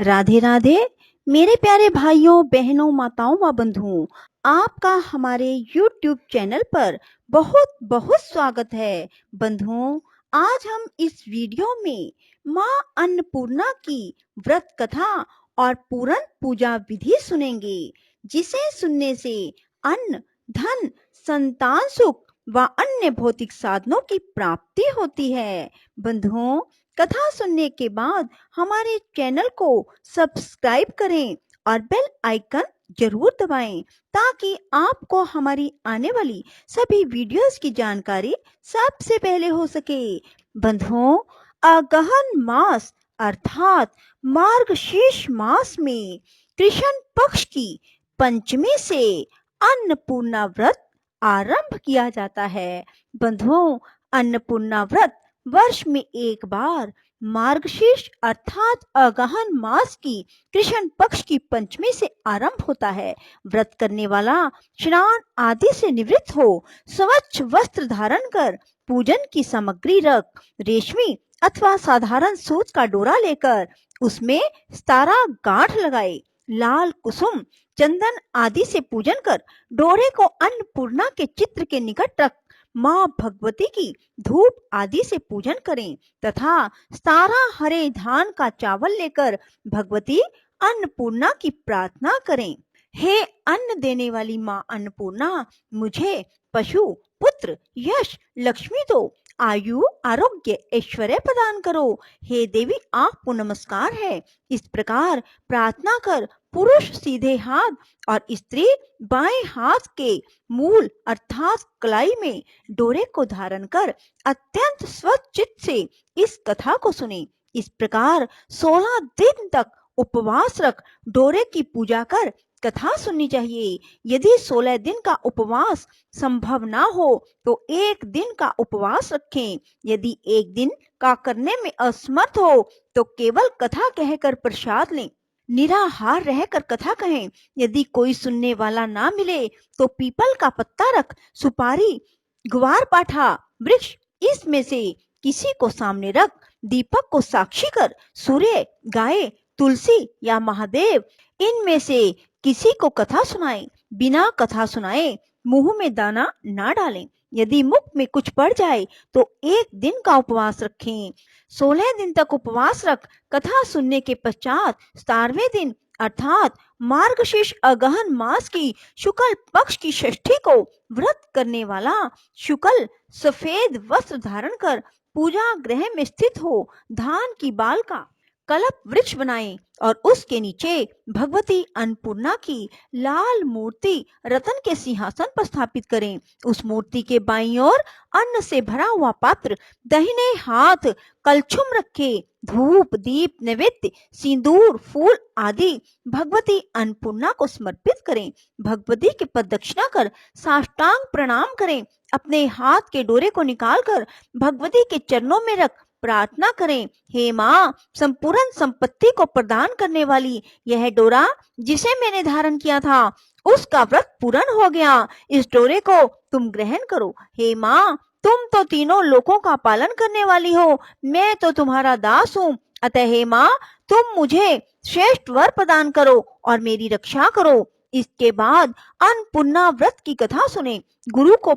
राधे राधे मेरे प्यारे भाइयों बहनों माताओं व बंधुओं, आपका हमारे YouTube चैनल पर बहुत बहुत स्वागत है। बंधुओं, आज हम इस वीडियो में माँ अन्नपूर्णा की व्रत कथा और पूरन पूजा विधि सुनेंगे, जिसे सुनने से अन्न, धन, संतान सुख व अन्य भौतिक साधनों की प्राप्ति होती है। बंधुओं, कथा सुनने के बाद हमारे चैनल को सब्सक्राइब करें और बेल आइकन जरूर दबाएं, ताकि आपको हमारी आने वाली सभी वीडियोस की जानकारी सबसे पहले हो सके। बंधुओं, अगहन मास अर्थात मार्गशीर्ष मास में कृष्ण पक्ष की पंचमी से अन्नपूर्णा व्रत आरंभ किया जाता है। बंधुओं, अन्नपूर्णा व्रत वर्ष में एक बार मार्गशीर्ष अर्थात अगहन मास की कृष्ण पक्ष की पंचमी से आरंभ होता है। व्रत करने वाला स्नान आदि से निवृत्त हो स्वच्छ वस्त्र धारण कर पूजन की सामग्री रख रेशमी अथवा साधारण सूत का डोरा लेकर उसमें 17 गांठ लगाए, लाल कुसुम चंदन आदि से पूजन कर डोरे को अन्नपूर्णा के चित्र के निकट रख माँ भगवती की धूप आदि से पूजन करें तथा 17 हरे धान का चावल लेकर भगवती अन्नपूर्णा की प्रार्थना करें। हे अन्न देने वाली माँ अन्नपूर्णा, मुझे पशु, पुत्र, यश, लक्ष्मी दो, आयु, आरोग्य, ऐश्वर्य प्रदान करो। हे देवी, आपको नमस्कार है। इस प्रकार प्रार्थना कर पुरुष सीधे हाथ और स्त्री बाएं हाथ के मूल अर्थात कलाई में डोरे को धारण कर अत्यंत स्वचित्त से इस कथा को सुने। इस प्रकार 16 दिन तक उपवास रख डोरे की पूजा कर कथा सुननी चाहिए। यदि 16 दिन का उपवास संभव ना हो तो एक दिन का उपवास रखें। यदि एक दिन का करने में असमर्थ हो तो केवल कथा कहकर प्रसाद लें, निराहार रहकर कथा कहें। यदि कोई सुनने वाला ना मिले तो पीपल का पत्ता रख, सुपारी, ग्वार पाठा वृक्ष इसमें से किसी को सामने रख, दीपक को साक्षी कर सूर्य, गाय, तुलसी या महादेव इनमें से किसी को कथा सुनाए। बिना कथा सुनाए मुंह में दाना ना डालें। यदि मुख में कुछ पड़ जाए तो एक दिन का उपवास रखें। 16 दिन तक उपवास रख कथा सुनने के पश्चात 17वें दिन अर्थात मार्गशीर्ष अगहन मास की शुक्ल पक्ष की षष्ठी को व्रत करने वाला शुक्ल सफेद वस्त्र धारण कर पूजा गृह में स्थित हो धान की बाल का कल्प वृक्ष बनाए और उसके नीचे भगवती अन्नपूर्णा की लाल मूर्ति रतन के सिंहासन पर स्थापित करें। उस मूर्ति के बाईं ओर अन्न से भरा हुआ पात्र दाहिने हाथ कलछुम रखे धूप, दीप, नैवेद्य, सिंदूर, फूल आदि भगवती अन्नपूर्णा को समर्पित करें। भगवती की प्रदक्षिणा कर साष्टांग प्रणाम करें। अपने हाथ के डोरे को निकालकर भगवती के चरणों में रख प्रार्थना करें। हे माँ, संपूर्ण संपत्ति को प्रदान करने वाली, यह डोरा जिसे मैंने धारण किया था उसका व्रत पूर्ण हो गया। इस डोरे को तुम ग्रहण करो। हे माँ, तुम तो तीनों लोकों का पालन करने वाली हो, मैं तो तुम्हारा दास हूँ। अतः हे माँ, तुम मुझे श्रेष्ठ वर प्रदान करो और मेरी रक्षा करो। इसके बाद अन्नपूर्णा व्रत की कथा सुने। गुरु को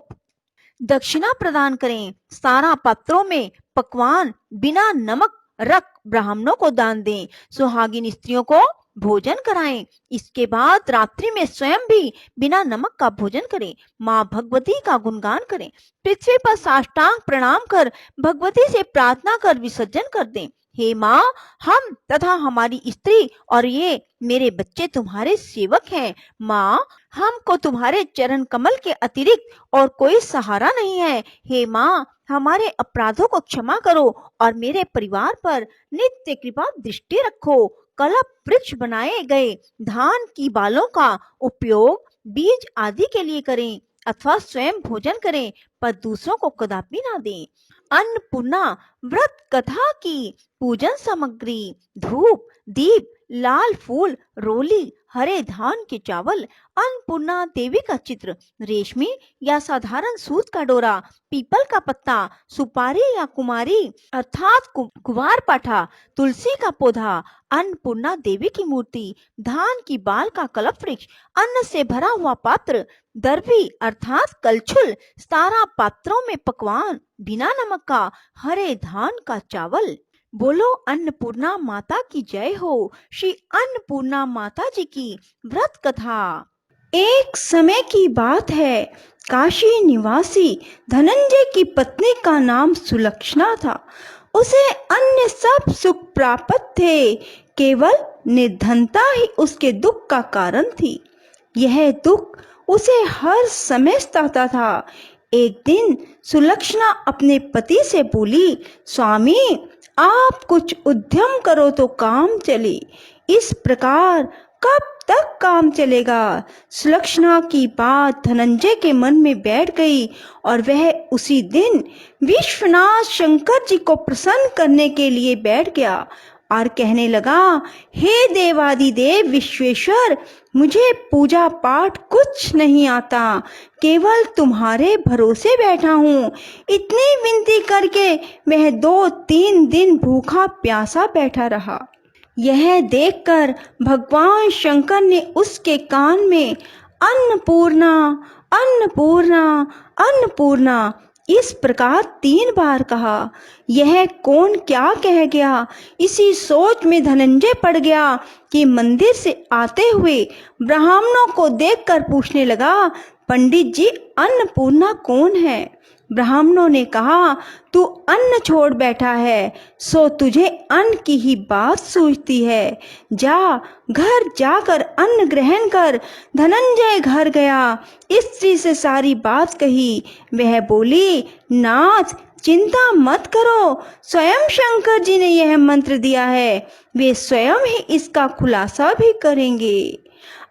दक्षिणा प्रदान करें। 17 पात्रों में पकवान बिना नमक रख ब्राह्मणों को दान दें। सुहागिन स्त्रियों को भोजन कराएं। इसके बाद रात्रि में स्वयं भी बिना नमक का भोजन करें। माँ भगवती का गुणगान करें। पृथ्वी पर साष्टांग प्रणाम कर भगवती से प्रार्थना कर विसर्जन कर दें। हे माँ, हम तथा हमारी स्त्री और ये मेरे बच्चे तुम्हारे सेवक हैं। माँ, हमको तुम्हारे चरण कमल के अतिरिक्त और कोई सहारा नहीं है। हे माँ, हमारे अपराधों को क्षमा करो और मेरे परिवार पर नित्य कृपा दृष्टि रखो। कल्प वृक्ष बनाए गए धान की बालों का उपयोग बीज आदि के लिए करें अथवा स्वयं भोजन करें, पर दूसरों को कदापि ना दें। अन्नपूर्णा व्रत कथा की पूजन सामग्री धूप, दीप, लाल फूल, रोली, हरे धान के चावल, अन्नपूर्णा देवी का चित्र, रेशमी या साधारण सूत का डोरा, पीपल का पत्ता, सुपारी या कुमारी अर्थात कुवार पाठा, तुलसी का पौधा, अन्नपूर्णा देवी की मूर्ति, धान की बाल का कल्प वृक्ष, अन्न से भरा हुआ पात्र, दर्भी अर्थात कलछुल, 17 पात्रों में पकवान, बिना नमक का, हरे धान का चावल। बोलो अन्नपूर्णा माता की जय हो। श्री अन्नपूर्णा माता जी की व्रत कथा। एक समय की बात है, काशी निवासी धनंजय की पत्नी का नाम सुलक्षणा था। उसे अन्य सब सुख प्राप्त थे, केवल निर्धनता ही उसके दुख का कारण थी। यह दुख उसे हर समय सताता था। एक दिन सुलक्षणा अपने पति से बोली, स्वामी आप कुछ उद्यम करो तो काम चले, इस प्रकार कब तक काम चलेगा। सुलक्षणा की बात धनंजय के मन में बैठ गई और वह उसी दिन विश्वनाथ शंकर जी को प्रसन्न करने के लिए बैठ गया और कहने लगा, हे देवादिदेव विश्वेश्वर, मुझे पूजा पाठ कुछ नहीं आता, केवल तुम्हारे भरोसे बैठा हूँ। इतनी विनती करके वह 2-3 दिन भूखा प्यासा बैठा रहा। यह देखकर भगवान शंकर ने उसके कान में अन्नपूर्णा अन्नपूर्णा अन्नपूर्णा इस प्रकार 3 बार कहा। यह कौन क्या कह गया, इसी सोच में धनंजय पड़ गया कि मंदिर से आते हुए ब्राह्मणों को देखकर पूछने लगा, पंडित जी अन्नपूर्णा कौन है। ब्राह्मणों ने कहा, तू अन्न छोड़ बैठा है, सो तुझे अन्न की ही बात सूझती है। जा घर जाकर अन्न ग्रहण कर। धनंजय घर गया, स्त्री से सारी बात कही। वह बोली, नाथ चिंता मत करो, स्वयं शंकर जी ने यह मंत्र दिया है, वे स्वयं ही इसका खुलासा भी करेंगे।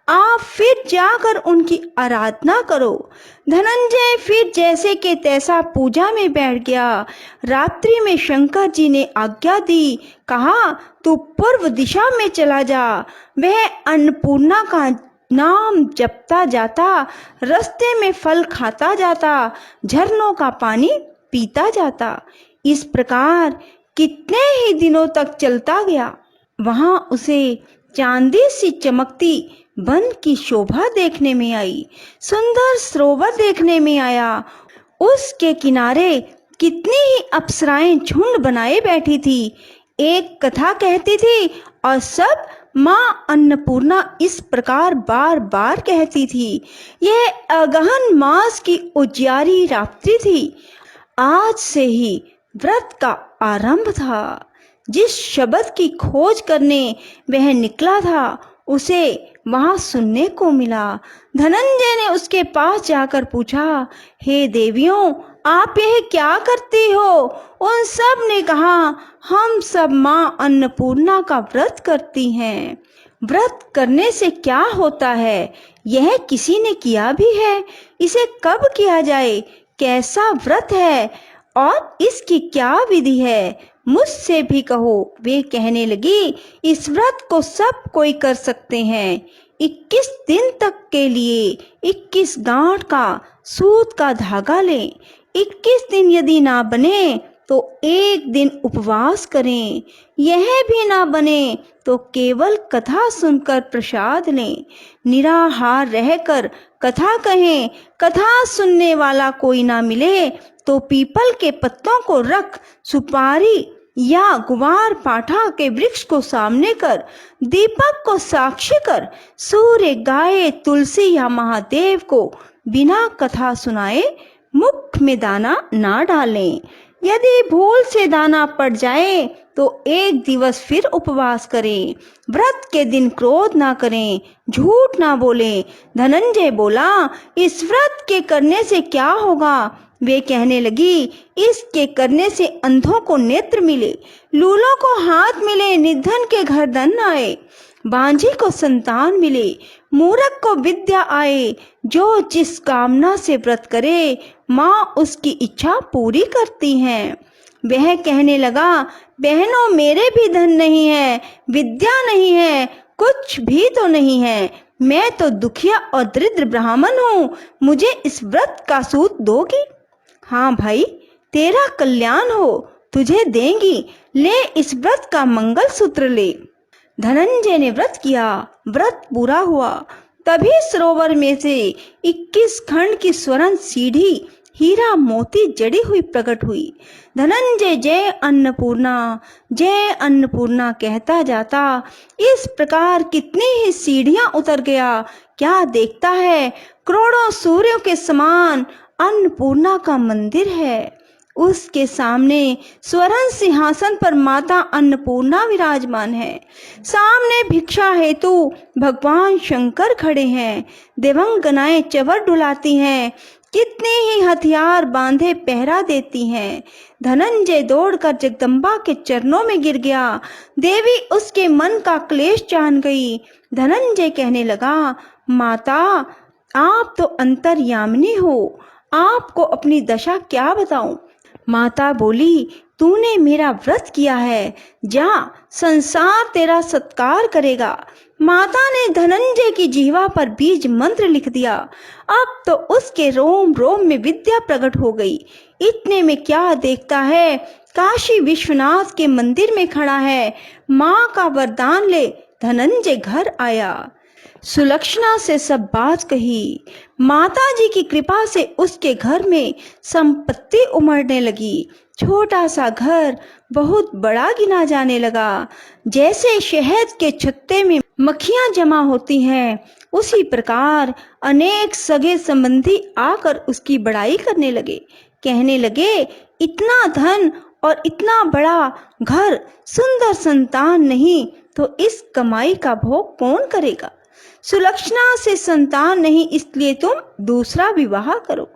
आप फिर जाकर उनकी आराधना करो। धनंजय फिर जैसे के तैसा पूजा में बैठ गया। रात्रि में शंकर जी ने आज्ञा दी, कहा तू पूर्व दिशा में चला जा। वह अन्नपूर्णा का नाम जपता जाता, रास्ते में फल खाता जाता, झरनों का पानी पीता जाता। इस प्रकार कितने ही दिनों तक चलता गया। वहां उसे चांदी सी चमकती वन की शोभा देखने में आई, सुंदर सरोवर देखने में आया। उसके किनारे कितनी ही अप्सराएं झुंड बनाए बैठी थी। एक कथा कहती थी और सब माँ अन्नपूर्णा इस प्रकार बार बार कहती थी। यह अगहन मास की उजियारी रात्रि थी। आज से ही व्रत का आरंभ था। जिस शब्द की खोज करने वह निकला था, उसे वहां सुनने को मिला। धनंजय ने उसके पास जाकर पूछा, हे देवियों, आप यह क्या करती हो। उन सब ने कहा, हम सब माँ अन्नपूर्णा का व्रत करती हैं। व्रत करने से क्या होता है, यह किसी ने किया भी है, इसे कब किया जाए, कैसा व्रत है और इसकी क्या विधि है, मुझसे भी कहो। वे कहने लगी, इस व्रत को सब कोई कर सकते हैं। 21 दिन तक के लिए 21 गांठ का सूत का धागा लें। 21 दिन यदि ना बने तो एक दिन उपवास करें। यह भी ना बने तो केवल कथा सुनकर प्रसाद लें। निराहार रहकर कथा कहें। कथा सुनने वाला कोई ना मिले तो पीपल के पत्तों को रख, सुपारी या गुवार पाठा के वृक्ष को सामने कर, दीपक को साक्षी कर, सूर्य, गाय, तुलसी या महादेव को बिना कथा सुनाए मुख में दाना ना डालें। यदि भूल से दाना पड़ जाए तो एक दिवस फिर उपवास करें। व्रत के दिन क्रोध ना करें, झूठ ना बोलें। धनंजय बोला, इस व्रत के करने से क्या होगा। वे कहने लगी, इसके करने से अंधों को नेत्र मिले, लूलों को हाथ मिले, निर्धन के घर धन आए, बांझी को संतान मिले, मूर्ख को विद्या आए। जो जिस कामना से व्रत करे, माँ उसकी इच्छा पूरी करती हैं। वह कहने लगा, बहनों मेरे भी धन नहीं है, विद्या नहीं है, कुछ भी तो नहीं है। मैं तो दुखिया और दरिद्र ब्राह्मण हूँ, मुझे इस व्रत का सूत दोगी? हाँ भाई, तेरा कल्याण हो, तुझे देंगी, ले इस व्रत का मंगल सूत्र ले। धनंजय ने व्रत किया, व्रत पूरा हुआ। तभी सरोवर में से 21 खंड की स्वर्ण सीढ़ी हीरा मोती जड़ी हुई प्रकट हुई। धनंजय जय अन्नपूर्णा कहता जाता इस प्रकार कितनी ही सीढ़ियां उतर गया। क्या देखता है, करोड़ों सूर्यों के समान अन्नपूर्णा का मंदिर है। उसके सामने स्वर्ण सिंहासन पर माता अन्नपूर्णा विराजमान है। सामने भिक्षा हेतु भगवान शंकर खड़े हैं। देवंगनाएं चवर डुलाती हैं, कितने ही हथियार बांधे पहरा देती हैं। धनंजय दौड़कर जगदम्बा के चरणों में गिर गया। देवी उसके मन का क्लेश जान गई। धनंजय कहने लगा, माता आप तो अंतर्यामिनी हो, आपको अपनी दशा क्या बताऊं। माता बोली, तूने मेरा व्रत किया है, जा संसार तेरा सत्कार करेगा। माता ने धनंजय की जीवा पर बीज मंत्र लिख दिया। अब तो उसके रोम रोम में विद्या प्रकट हो गई। इतने में क्या देखता है, काशी विश्वनाथ के मंदिर में खड़ा है। माँ का वरदान ले धनंजय घर आया। सुलक्षणा से सब बात कही। माता जी की कृपा से उसके घर में संपत्ति उमड़ने लगी। छोटा सा घर बहुत बड़ा गिना जाने लगा। जैसे शहद के छत्ते में मक्खियां जमा होती हैं, उसी प्रकार अनेक सगे संबंधी आकर उसकी बड़ाई करने लगे। कहने लगे, इतना धन और इतना बड़ा घर, सुंदर संतान नहीं तो इस कमाई का भोग कौन करेगा। सुलक्षणा से संतान नहीं, इसलिए तुम दूसरा विवाह करो।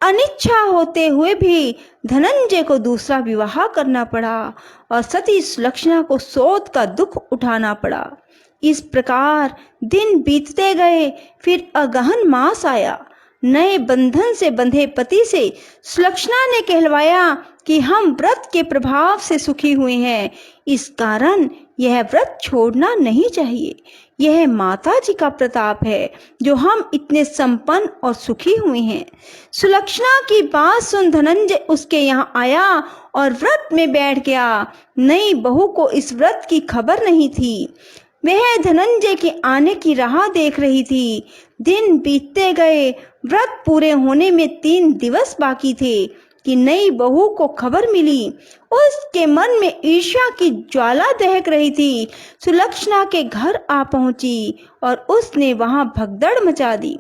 अनिच्छा होते हुए भी धनंजय को दूसरा विवाह करना पड़ा और सती सुलक्षणा को शोध का दुख उठाना पड़ा। इस प्रकार दिन बीतते गए। फिर अगहन मास आया। नए बंधन से बंधे पति से सुलक्षणा ने कहलवाया कि हम व्रत के प्रभाव से सुखी हुए हैं, इस कारण यह व्रत छोड़ना नहीं चाहिए। यह माता जी का प्रताप है जो हम इतने संपन्न और सुखी हुए हैं। सुलक्षणा की बात सुन धनंजय उसके यहाँ आया और व्रत में बैठ गया। नई बहू को इस व्रत की खबर नहीं थी। वह धनंजय के आने की राह देख रही थी। दिन बीतते गए। व्रत पूरे होने में 3 दिवस बाकी थे कि नई बहू को खबर मिली। उसके मन में ईर्ष्या की ज्वाला दहक रही थी। सुलक्षणा के घर आ पहुंची और उसने वहां भगदड़ मचा दी।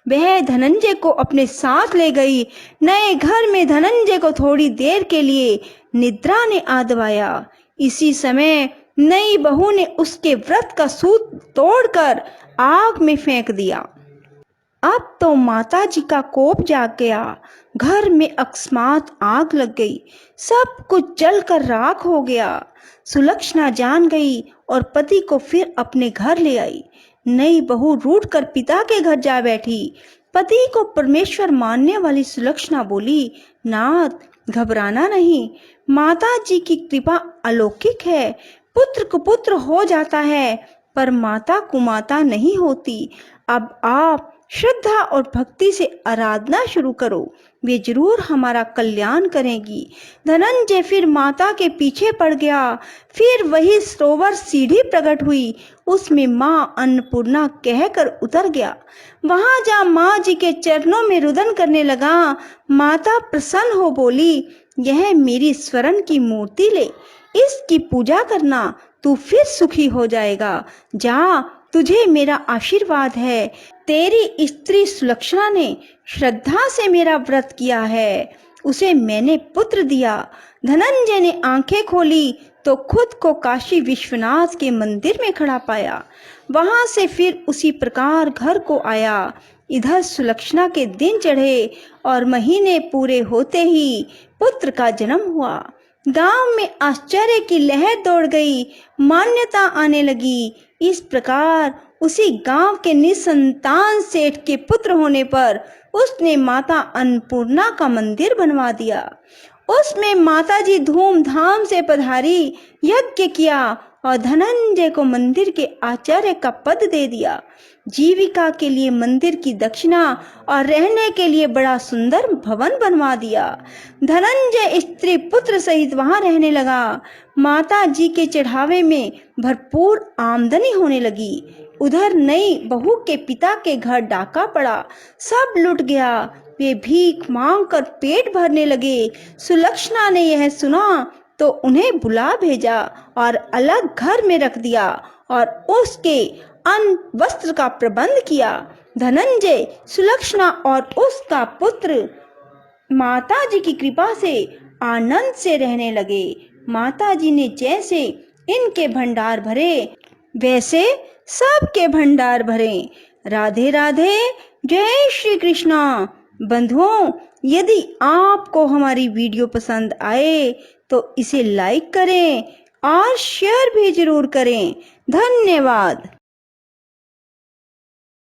वह धनंजय को अपने साथ ले गई। नए घर में धनंजय को थोड़ी देर के लिए निद्रा ने आ दबाया। इसी समय नई बहू ने उसके व्रत का सूत तोड़कर आग में फेंक दिया। अब तो माता जी का कोप जाग गया। घर में अकस्मात आग लग गई। सब कुछ जलकर राख हो गया। सुलक्षणा जान गई और पति को फिर अपने घर ले आई। नई बहू रूठकर पिता के घर जा बैठी। पति को परमेश्वर मानने वाली सुलक्षणा बोली, नाथ घबराना नहीं, माता जी की कृपा अलौकिक है। पुत्र कुपुत्र हो जाता है पर माता कुमाता नहीं होती। अब आप श्रद्धा और भक्ति से आराधना शुरू करो, वे जरूर हमारा कल्याण करेंगी। धनंजय फिर माता के पीछे पड़ गया। फिर वही सरोवर सीढ़ी प्रकट हुई, उसमें माँ अन्नपूर्णा कहकर उतर गया। वहां जा माँ जी के चरणों में रुदन करने लगा। माता प्रसन्न हो बोली, यह मेरी स्वर्ण की मूर्ति ले, इसकी पूजा करना, तू फिर सुखी हो जाएगा। जा, तुझे मेरा आशीर्वाद है। तेरी स्त्री सुलक्षणा ने श्रद्धा से मेरा व्रत किया है, उसे मैंने पुत्र दिया। धनंजय ने आंखें खोली तो खुद को काशी विश्वनाथ के मंदिर में खड़ा पाया। वहां से फिर उसी प्रकार घर को आया। इधर सुलक्षणा के दिन चढ़े और महीने पूरे होते ही पुत्र का जन्म हुआ। गांव में आश्चर्य की लहर दौड़ गई, मान्यता आने लगी। इस प्रकार उसी गांव के निसंतान सेठ के पुत्र होने पर उसने माता अन्नपूर्णा का मंदिर बनवा दिया। उसमें माताजी धूमधाम से पधारी, यज्ञ किया और धनंजय को मंदिर के आचार्य का पद दे दिया। जीविका के लिए मंदिर की दक्षिणा और रहने के लिए बड़ा सुंदर भवन बनवा दिया। धनंजय स्त्री पुत्र सहित वहां रहने लगा। माता जी के चढ़ावे में भरपूर आमदनी होने लगी। उधर नई बहू के पिता के घर डाका पड़ा, सब लुट गया। वे भीख मांगकर पेट भरने लगे। सुलक्षणा ने यह सुना तो उन्हें बुला भेजा और अलग घर में रख दिया और उसके अन्न वस्त्र का प्रबंध किया। धनंजय, सुलक्षणा और उसका पुत्र माता जी की कृपा से आनंद से रहने लगे। माता जी ने जैसे इनके भंडार भरे, वैसे सबके भंडार भरे। राधे राधे, जय श्री कृष्णा। बंधुओं, यदि आपको हमारी वीडियो पसंद आए तो इसे लाइक करें और शेयर भी जरूर करें। धन्यवाद।